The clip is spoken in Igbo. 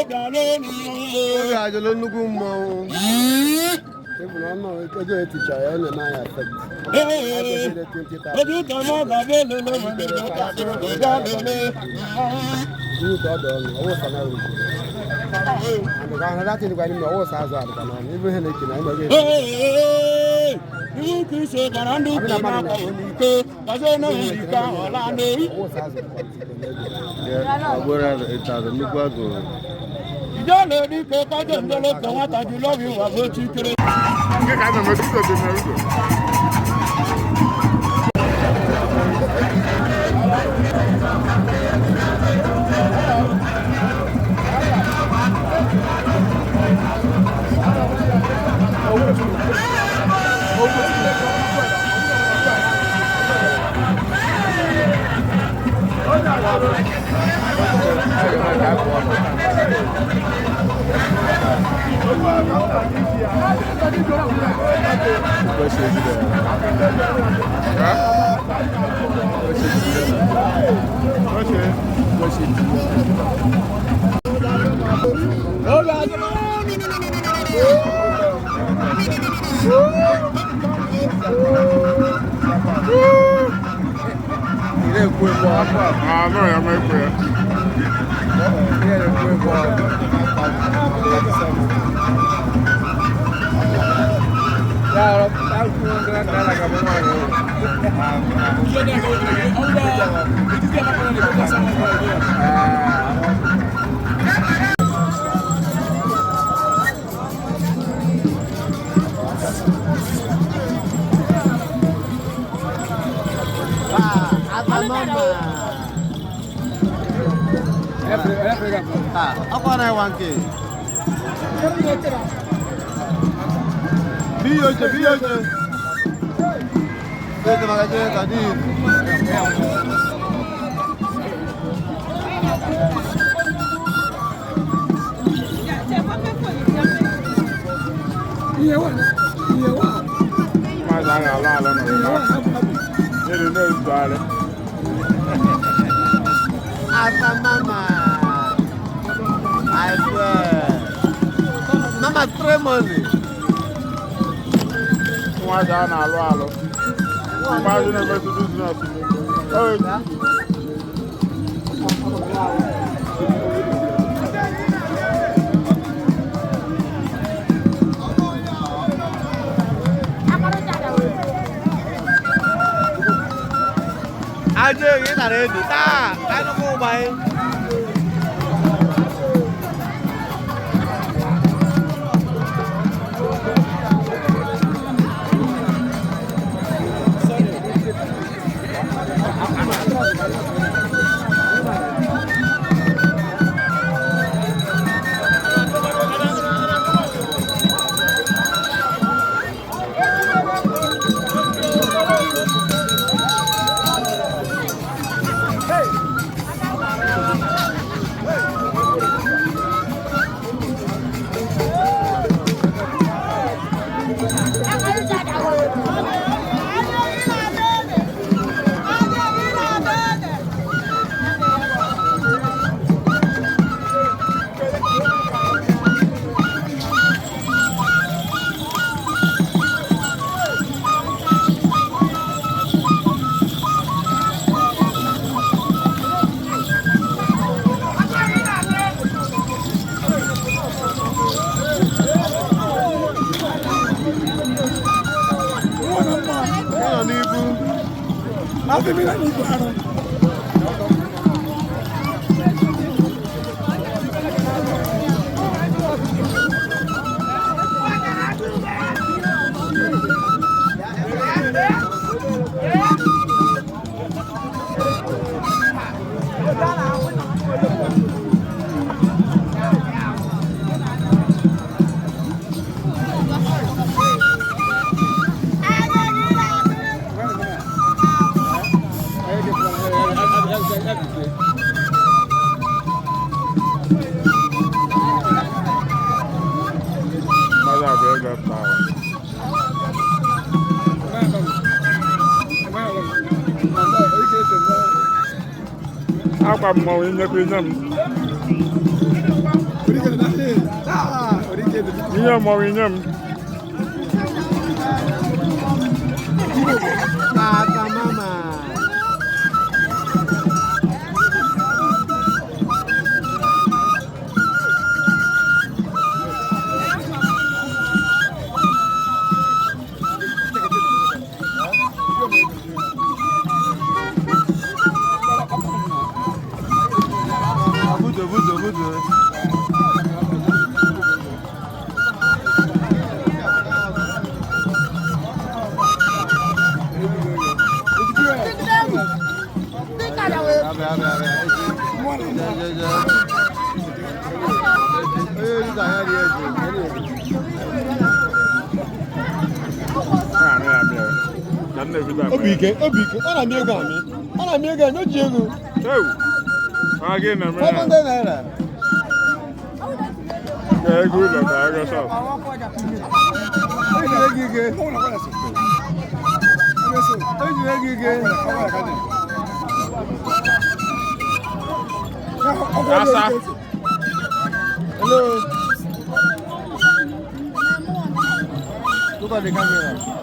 Oge ajụlụ nnukwu mmọnwụ. Ebulu ọnụ ego eticha ya ọ na-eme anya effect. Ojú kan náà gàdé lélẹ̀ wọ́n ní ọjà tó kọjá lélẹ̀. Irú tó ọdọ ọnụ ọwọ́ sana rú. Àdùkọ ahụ láti nípa ẹni mi ọwọ́ sa azụ àdùkọ náà ibu ihe na-eke na ịmege. Iwu ka ise gara ndị uke na-akọ n'ike, kazi na ike ọla n'eyi. Ọwọ́ sa azụ Agbora ịtara nnukwu agụrụ. Ìjọ na-edi ka kaje ndele ka nwata ji lọbi ụwa bụ otu ikere. Nke ka a na-eme tupu ebe mere udo. No, ya me fue. Apa na wanke? Biyoje. Itu makanya tadi. Iya wa. Mas lá no. Ele não vale. Apa mama? I swear. Mama tremoli. Mas já na alo. Mas não vai tudo isso não. Oi. Aje cái thằng này tụi ta, cái nó ngu mày. Apa mau ini Inye m ọrụ inye m. Aka mama. Buzo. Obike, ọ na-amị ego amị. Ọ na-amị ego amị, o ji ego. Again, I'm 500 naira. Yeah, good. I guess so. Hello. Look at the camera.